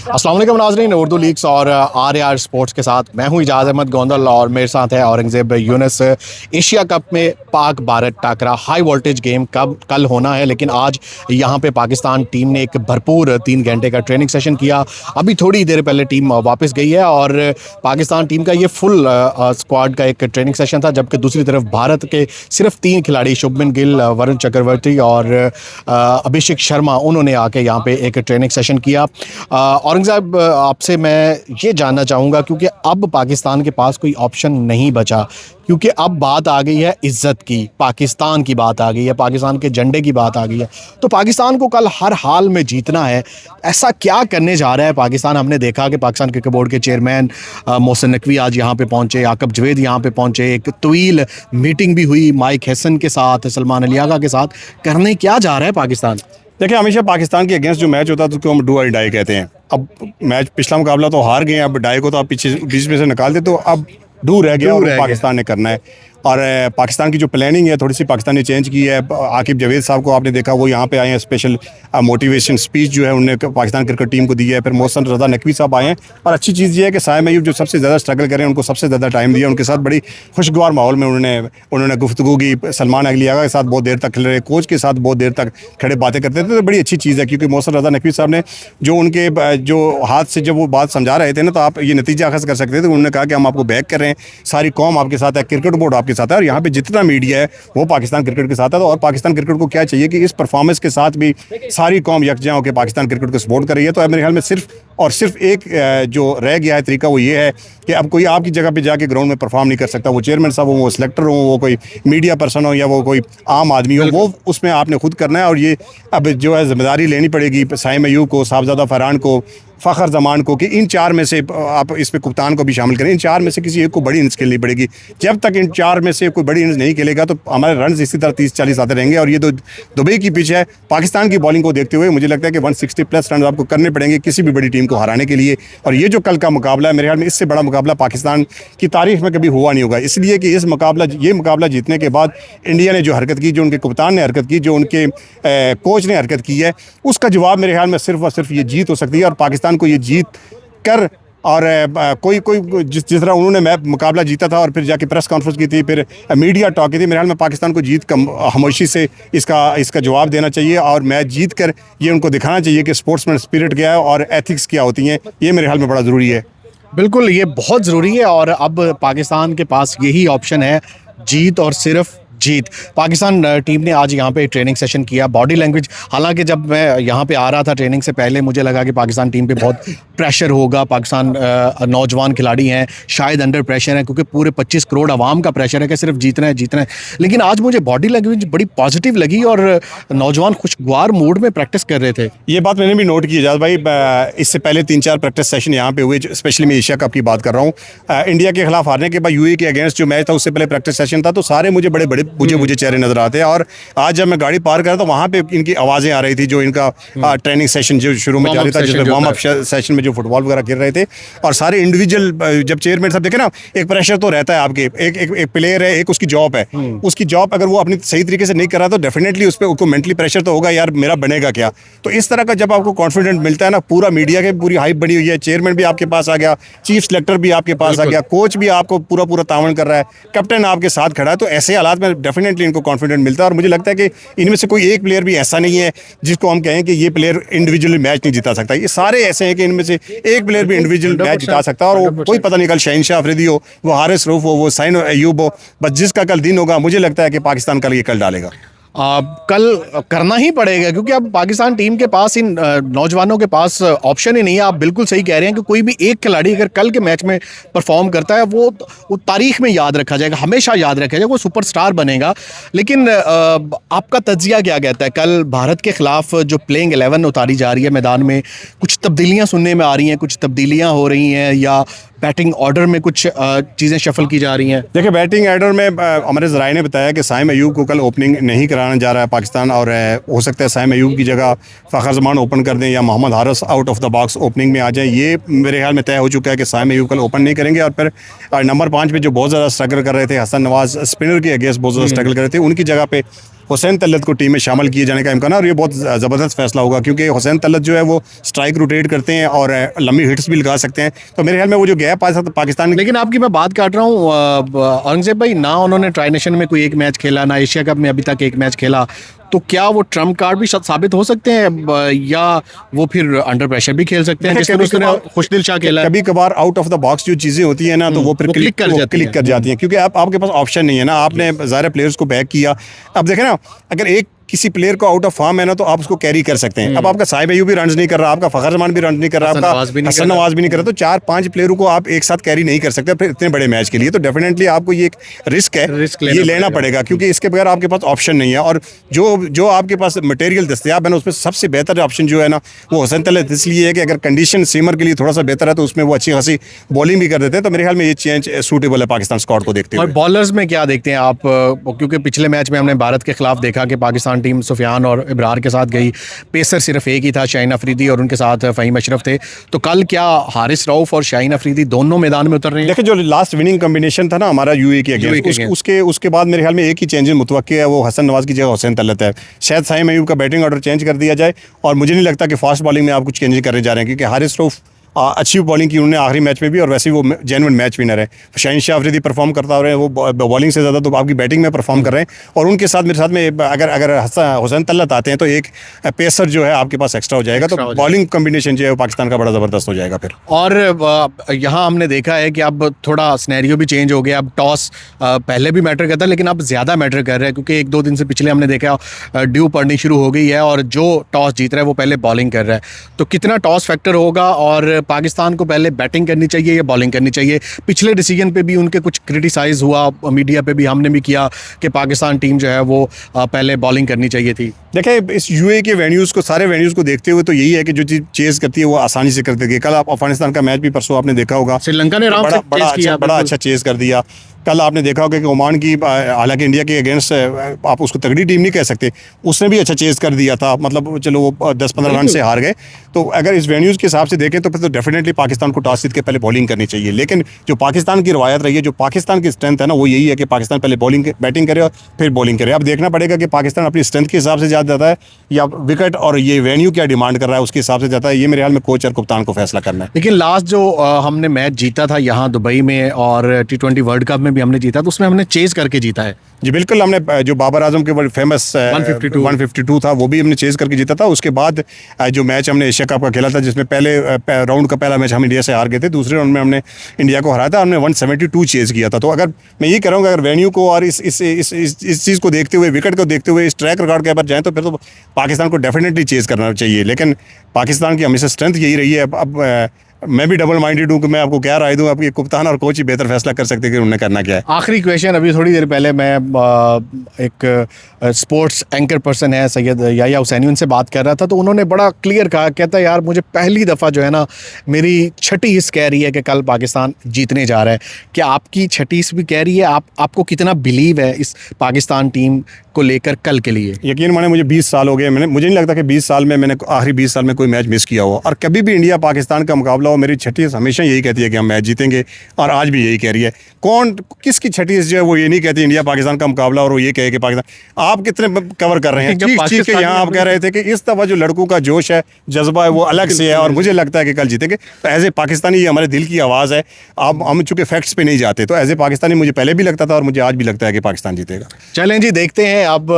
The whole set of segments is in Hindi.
अस्सलाम वालेकुम नाज़रीन, उर्दू लीग्स और आर स्पोर्ट्स के साथ मैं हूं इजाज़ अहमद गोंदल और मेरे साथ है औरंगज़ेब यूनुस। एशिया कप में Pak Bharat टाकरा high voltage game कल होना है, लेकिन आज यहां पे पाकिस्तान टीम ने एक भरपूर 3 घंटे का ट्रेनिंग सेशन किया। अभी थोड़ी देर पहले टीम वापस गई है और पाकिस्तान टीम का ये फुल स्क्वाड का एक ट्रेनिंग सेशन था, जबकि दूसरी तरफ भारत के सिर्फ 3 खिलाड़ी शुभमन गिल, वरुण चक्रवर्ती और अभिषेक शर्मा, उन्होंने आके यहाँ पे एक ट्रेनिंग सेशन किया। औरंगज़ेब, आपसे मैं ये जानना चाहूँगा, क्योंकि अब पाकिस्तान के पास कोई ऑप्शन नहीं बचा, क्योंकि अब बात आ गई है इज़्ज़त की, पाकिस्तान की बात आ गई है, पाकिस्तान के झंडे की बात आ गई है, तो पाकिस्तान को कल हर हाल में जीतना है। ऐसा क्या करने जा रहा है पाकिस्तान? हमने देखा कि पाकिस्तान क्रिकेट बोर्ड के चेयरमैन मोहसिन नकवी आज यहाँ पे पहुँचे, आकब जवेद यहाँ पे पहुँचे, एक तवील मीटिंग भी हुई माइक हसन के साथ, सलमान अली आगा के साथ। करने क्या जा रहा है पाकिस्तान? देखिए, हमेशा पाकिस्तान के अगेंस्ट जो मैच होता है तो उसको हम डू और डाई कहते हैं। अब मैच पिछला मुकाबला तो हार गए, अब डाई को तो आप पीछे बीच में से निकाल दे, तो अब डू रह गया और पाकिस्तान ने करना है। और पाकिस्तान की जो प्लानिंग है थोड़ी सी पाकिस्तान ने चेंज की है। आकिब जवेद साहब को आपने देखा, वो यहाँ पे आए हैं, स्पेशल मोटिवेशन स्पीच जो है उन्होंने पाकिस्तान क्रिकेट टीम को दी है। फिर मोहसिन रज़ा नकवी साहब आए हैं, और अच्छी चीज़ ये है कि साइम अयूब जो सबसे ज़्यादा स्ट्रगल करें, उनको सबसे ज़्यादा टाइम दिया, उनके साथ बड़ी खुशगवार माहौल में उन्होंने गुफ्तगू की। सलमान अली आगा के साथ बहुत देर तक खेल रहे, कोच के साथ बहुत देर तक खड़े बातें करते थे, तो बड़ी अच्छी चीज़ है। क्योंकि मोहसिन रज़ा नकवी साहब ने जो उनके जो हाथ से जब वो बात समझा रहे थे ना, तो आप ये नतीजा अखज़ कर सकते थे। उन्होंने कहा कि हम आपको बैक कर रहे हैं, सारी कौम आपके साथ है, क्रिकेट बोर्ड आपके साथ है, और यहाँ पे जितना मीडिया है वो पाकिस्तान क्रिकेट के साथ है। और पाकिस्तान क्रिकेट को क्या चाहिए कि इस परफॉर्मेंस के साथ भी सारी कौम यकजा होकर पाकिस्तान क्रिकेट को सपोर्ट कर रही है। तो मेरे ख्याल में सिर्फ और सिर्फ एक जो रह गया है तरीका, वो ये है कि अब कोई आपकी जगह पे जाके ग्राउंड में परफॉर्म नहीं कर सकता। वो चेयरमैन साहब हो, वो सिलेक्टर हो, वो कोई मीडिया पर्सन हो, या वो कोई आम आदमी हो, वो उसमें आपने खुद करना है। और ये अब जो है जिम्मेदारी लेनी पड़ेगी साइम अयूब को, साहबजादा फरहान को, फ़खर जमान को, कि इन 4 में से आप इसमें कप्तान को भी शामिल करें। इन 4 में से किसी एक को बड़ी इनिंग्स खेलनी पड़ेगी। जब तक इन 4 में से कोई बड़ी इनिंग्स नहीं खेलेगा तो हमारे रन इसी तरह 30-40 आते रहेंगे। और ये तो दुबई की पिच है। पाकिस्तान की बॉलिंग को देखते हुए मुझे लगता है कि 160+ रन आपको करने पड़ेंगे किसी भी बड़ी टीम को हराने के लिए। और ये जो कल का मुकाबला है, मेरे ख्याल में इससे बड़ा मुकाबला पाकिस्तान की तारीख में कभी हुआ नहीं होगा। इसलिए कि ये मुकाबला जीतने के बाद इंडिया ने जो हरकत की, जो उनके कप्तान ने हरकत की, जो उनके कोच ने हरकत की है, उसका जवाब मेरे ख्याल में सिर्फ और सिर्फ ये जीत हो सकती है। और पाकिस्तान को ये जीत कर, और कोई जिस तरह उन्होंने मुकाबला जीता था और फिर जाके प्रेस कॉन्फ्रेंस की थी, फिर मीडिया टॉक की थी, मेरे ख्याल में पाकिस्तान को जीत खामोशी से इसका जवाब देना चाहिए। और मैच जीत कर ये उनको दिखाना चाहिए कि स्पोर्ट्समैन स्पिरिट क्या है और एथिक्स क्या होती हैं। ये मेरे ख्याल में बड़ा ज़रूरी है। बिल्कुल, ये बहुत ज़रूरी है। और अब पाकिस्तान के पास यही ऑप्शन है, जीत और सिर्फ जीत। पाकिस्तान टीम ने आज यहाँ पे ट्रेनिंग सेशन किया। बॉडी लैंग्वेज, हालांकि जब मैं यहाँ पे आ रहा था ट्रेनिंग से पहले, मुझे लगा कि पाकिस्तान टीम पे बहुत प्रेशर होगा। पाकिस्तान नौजवान खिलाड़ी हैं, शायद अंडर प्रेशर है, क्योंकि पूरे 25 करोड़ आवाम का प्रेशर है कि सिर्फ जीतना है जीतना है। लेकिन आज मुझे बॉडी लैंग्वेज बड़ी पॉजिटिव लगी और नौजवान खुशगवार मूड में प्रैक्टिस कर रहे थे। ये बात मैंने भी नोट की एजाज भाई। इससे पहले 3-4 प्रैक्टिस सेशन यहाँ पे हुए, स्पेशली मैं एशिया कप की बात कर रहा हूँ। इंडिया के खिलाफ हारने के बाद यूएई के अगेंस्ट जो मैच था, उससे पहले प्रैक्टिस सेशन था, तो सारे मुझे बड़े बड़े बुझे चेहरे नजर आते हैं। और आज जब मैं गाड़ी पार कर रहा था, वहाँ पे इनकी आवाज़ें आ रही थी, जो इनका ट्रेनिंग सेशन जो शुरू में जारी था, जिसमें वार्म अप सेशन में जो फुटबॉल वगैरह खेल रहे थे। और सारे इंडिविजुअल जब चेयरमैन साहब देखे ना, एक प्रेशर तो रहता है आपके, एक प्लेयर है, एक उसकी जॉब है, उसकी जॉब अगर वो अपनी सही तरीके से नहीं कर रहा तो डेफिनेटली उस पर उसको मेंटली प्रेशर तो होगा, यार मेरा बनेगा क्या। तो इस तरह का जब आपको कॉन्फिडेंट मिलता है ना, पूरा मीडिया की पूरी हाइप बनी हुई है, चेयरमैन भी आपके पास आ गया, चीफ सेलेक्टर भी आपके पास आ गया, कोच भी आपको पूरा तावन कर रहा है, कैप्टन आपके साथ खड़ा है, तो ऐसे हालात में डेफिनेटली इनको कॉन्फिडेंट मिलता है। और मुझे लगता है कि इनमें से कोई एक प्लेयर भी ऐसा नहीं है जिसको हम कहें कि ये प्लेयर इंडिविजुअली मैच नहीं जिता सकता। ये सारे ऐसे हैं कि इनमें से एक प्लेयर भी इंडिविजुअल मैच जिता सकता है। और कोई पता नहीं कल शहनशाह अफरीदी हो, वो हारिस रऊफ हो, वो साइन अयूब हो, बस जिसका कल दिन होगा, मुझे लगता है कि पाकिस्तान कल ये कल डालेगा। कल करना ही पड़ेगा, क्योंकि अब पाकिस्तान टीम के पास, इन नौजवानों के पास ऑप्शन ही नहीं है। आप बिल्कुल सही कह रहे हैं कि कोई भी एक खिलाड़ी अगर कल के मैच में परफॉर्म करता है, वो तारीख में याद रखा जाएगा, हमेशा याद रखा जाएगा, वो सुपरस्टार बनेगा। लेकिन आपका तज्जिया क्या कहता है? कल भारत के खिलाफ जो प्लेइंग 11 उतारी जा रही है मैदान में, कुछ तब्दीलियाँ सुनने में आ रही हैं, कुछ तब्दीलियाँ हो रही हैं, या बैटिंग ऑर्डर में कुछ चीज़ें शफल की जा रही हैं? देखिए, बैटिंग ऑर्डर में हमारे ज़राए ने बताया कि साइम अयूब को कल ओपनिंग नहीं कराना जा रहा है पाकिस्तान, और हो सकता है साइम अयूब की जगह फ़खर जमान ओपन कर दें या Mohammad Haris out of the box opening में आ जाए। ये मेरे ख्याल में तय हो चुका है कि साइम अयूब कल ओपन नहीं करेंगे। और फिर नंबर 5 पे जो बहुत ज़्यादा स्ट्रगल कर रहे थे, हसन नवाज स्पिनर के अगेंस्ट बहुत ज़्यादा स्ट्रगल कर रहे थे, उनकी जगह पे हुसैन तलत को टीम में शामिल किए जाने का इम्कान है, और ये बहुत ज़बरदस्त फैसला होगा क्योंकि हुसैन तलत जो है वो स्ट्राइक रोटेट करते हैं और लंबी हिट्स भी लगा सकते हैं। तो मेरे ख्याल में वो जो गैप आ सकता पाकिस्तान। लेकिन आपकी मैं बात काट रहा हूँ औरंगजेब भाई, ना उन्होंने ट्राई नेशन में कोई एक मैच खेला, ना एशिया कप में अभी तक एक मैच खेला, तो क्या वो ट्रम्प कार्ड भी साबित हो सकते हैं या वो फिर अंडर प्रेशर भी खेल सकते हैं, जिस तरह उसने खुशदिल शाह खेला? कभी कभार आउट ऑफ द बॉक्स जो चीज़ें होती है ना, तो वो फिर क्लिक कर जाती हैं क्योंकि आपके पास ऑप्शन नहीं है ना, आपने ज़ाहिर प्लेयर्स को बैक किया। अब देखें ना, अगर एक किसी प्लेयर को आउट ऑफ फॉर्म है ना, तो आप उसको कैरी कर सकते हैं। अब आपका साहिब अयूब भी रन नहीं कर रहा, आपका फ़खर जमान भी रन नहीं कर रहा, आपका हसन नवाज भी नहीं कर रहा, तो 4-5 प्लेयरों को आप एक साथ कैरी नहीं कर सकते फिर इतने बड़े मैच के लिए। तो डेफिनेटली आपको ये एक रिस्क है, ये लेना पड़ेगा क्योंकि इसके बगैर आपके पास ऑप्शन नहीं है। और जो आपके पास मटेरियल दस्तियाब है ना, उसमें सबसे बेहतर ऑप्शन जो है ना वो हुसैन तलत इसलिए है कि अगर कंडीशन सीमर के लिए थोड़ा सा बेहतर है तो उसमें वो अच्छी खासी बॉलिंग भी कर देते हैं। तो मेरे ख्याल में ये चेंज सूटेबल है पाकिस्तान स्क्वाड को देखते हुए। और बॉलर्स में क्या देखते हैं आप, क्योंकि पिछले मैच में हमने भारत के खिलाफ देखा कि पाकिस्तान टीम सुफियान और इब्रार के साथ गई, पेसर सिर्फ एक ही था, शाहीन अफरीदी, और उनके साथ फ़हीम अशरफ थे। तो कल क्या हारिस रऊफ और शाहीन अफरीदी दोनों मैदान में उतर रहे हैं? देखिए, जो लास्ट विनिंग कॉम्बिनेशन था ना हमारा यूएई के अगेंस्ट, उसके बाद मेरे ख्याल में एक ही चेंज मुतवक्की है, वो हसन नवाज की जगह हुसैन तलत है। शायद साहिब अयूब का बैटिंग ऑर्डर चेंज कर दिया जाए, और मुझे नहीं लगता कि फास्ट बॉलिंग में आप कुछ चेंज करने जा रहे हैं क्योंकि हारिस रऊफ अच्छी बॉलिंग की उन्होंने आखिरी मैच में भी, और वैसे ही वो जेन्युइन मैच विनर है। शाहीन शाह अफरीदी परफॉर्म करता हो रहे हैं, वो बॉलिंग से ज़्यादा तो आपकी बैटिंग में परफॉर्म कर रहे हैं। और उनके साथ मेरे साथ में अगर हुसैन तलत आते हैं तो एक पेसर जो है आपके पास एक्स्ट्रा हो जाएगा, तो बॉलिंग कॉम्बिनेशन जो है पाकिस्तान का बड़ा ज़बरदस्त हो जाएगा फिर। और यहाँ हमने देखा है कि अब थोड़ा स्नैरियो भी चेंज हो गया। अब टॉस पहले भी मैटर करता है, लेकिन अब ज़्यादा मैटर कर रहा है क्योंकि 1-2 दिन से पिछले हमने देखा ड्यू पड़नी शुरू हो गई है, और जो टॉस जीत रहा है वो पहले बॉलिंग कर रहा है। तो कितना टॉस फैक्टर होगा, और पाकिस्तान को पहले बैटिंग करनी चाहिए या बॉलिंग करनी चाहिए? पिछले डिसीजन पे भी उनके कुछ क्रिटिसाइज हुआ, मीडिया पे भी हमने भी किया कि पाकिस्तान टीम जो है वो पहले बॉलिंग करनी चाहिए थी। देखिए, इस यूएई के वेन्यूज़ को, सारे वेन्यूज़ को देखते हुए तो यही है कि जो चीज़ चेज़ करती है वो आसानी से कर देती है। कल आप अफगानिस्तान का मैच भी परसों आपने देखा होगा, श्रीलंका ने बड़ा अच्छा चेज़ कर दिया। कल आपने देखा होगा कि ओमान की, हालांकि इंडिया के अगेंस्ट आप उसको तगड़ी टीम नहीं कह सकते, उसने भी अच्छा चेज़ कर दिया था। मतलब चलो वो 10-15 रन से हार गए। तो अगर इस वेन्यूज़ के हिसाब से देखें तो फिर तो डेफिनेटली पाकिस्तान को टॉस जीत के पहले बॉलिंग करनी चाहिए। लेकिन जो पाकिस्तान की रवायत रही है, जो पाकिस्तान की स्ट्रेंथ है ना, वो यही है कि पाकिस्तान पहले बैटिंग करे और फिर बॉलिंग करे। अब देखना पड़ेगा कि पाकिस्तान अपनी स्ट्रेंथ के हिसाब से ज़्यादा जाता है या विकेट और ये वेन्यू क्या डिमांड कर रहा है उसके हिसाब से जाता है। ये मेरे ख्याल में कोच और कप्तान को फैसला करना है। लेकिन लास्ट जो हमने मैच जीता था यहाँ दुबई में, और T20 वर्ल्ड कप में भी हमने जीता, तो उसमें हमने चेज करके जीता है। जी बिल्कुल, हमने जो बाबर आजम के वर्ल्ड फेमस 152 था वो भी हमने चेज करके जीता था। उसके बाद जो मैच हमने एशिया कप का खेला था, जिसमें पहले राउंड का पहला मैच हम इंडिया से हार गए थे, दूसरे राउंड में हमने इंडिया को हराया था, हमने 172 चेज किया था। तो अगर मैं ये कह रहा हूँ कि अगर वेन्यू को और इस चीज़ को देखते हुए, विकेट को देखते हुए, इस ट्रैक रिकॉर्ड के ऊपर जाएँ तो फिर तो पाकिस्तान को डेफिनेटली चेज करना चाहिए। लेकिन पाकिस्तान की हमेशा स्ट्रेंथ यही रही है। अब मैं भी डबल माइंडेड हूँ कि मैं आपको क्या राय दूँ, आपके कप्तान और कोच ही बेहतर फैसला कर सकते हैं कि उन्होंने करना क्या है। आखिरी क्वेश्चन, अभी थोड़ी देर पहले मैं एक स्पोर्ट्स एंकर पर्सन है सैयद याया हुसैनी, उनसे बात कर रहा था, तो उन्होंने बड़ा क्लियर कहा, कहता है यार मुझे पहली दफ़ा जो है ना मेरी छठी हिस्स कह रही है कि कल पाकिस्तान जीतने जा रहा है। क्या आपकी छठी हिस्स भी कह रही है? आपको कितना बिलीव है इस पाकिस्तान टीम को लेकर कल के लिए? यकीन माने मुझे 20 साल हो गए, मुझे नहीं लगता कि 20 साल में मैंने आखिरी 20 साल में कोई मैच मिस किया हो। और कभी भी इंडिया पाकिस्तान का मुकाबला हो, मेरी छठी हमेशा यही कहती है कि हम मैच जीतेंगे, और आज भी यही कह रही है। किसकी छठी जो है वो ये नहीं कहती इंडिया पाकिस्तान का मुकाबला और वो ये कहे कि पाकिस्तान। आप कितने कवर कर रहे हैं चीज़ के? यहाँ आप कह रहे थे कि इस दफ़ा जो लड़कों का जोश है, जज्बा है, वो अलग से है, और मुझे लगता है कि कल जीतेंगे। तो एज ए पाकिस्तानी ये हमारे दिल की आवाज़ है। हम चूँकि फैक्ट्स पे नहीं जाते, तो एज ए पाकिस्तानी मुझे पहले भी लगता था और मुझे आज भी लगता है कि पाकिस्तान जीतेगा। चलें जी, देखते हैं। अब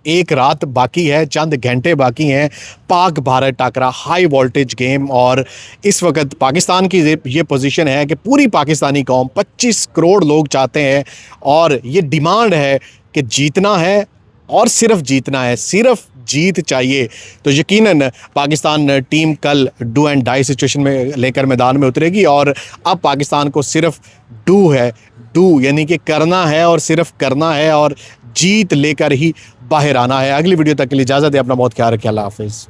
एक रात बाकी है, चंद घंटे बाकी हैं। Pak Bharat टाकरा high voltage game, और इस वक्त पाकिस्तान की ये पोजीशन है कि पूरी पाकिस्तानी कौम, 25 करोड़ लोग चाहते हैं, और ये डिमांड है कि जीतना है और सिर्फ जीतना है, सिर्फ जीत चाहिए। तो यकीनन पाकिस्तान टीम कल डू एंड डाई सिचुएशन में लेकर मैदान में उतरेगी, और अब पाकिस्तान को सिर्फ डू यानी कि करना है और सिर्फ करना है, और जीत लेकर ही बाहर आना है। अगली वीडियो तक के लिए इजाज़त है, अपना बहुत ख्याल रखिए। अल्लाह हाफिज़।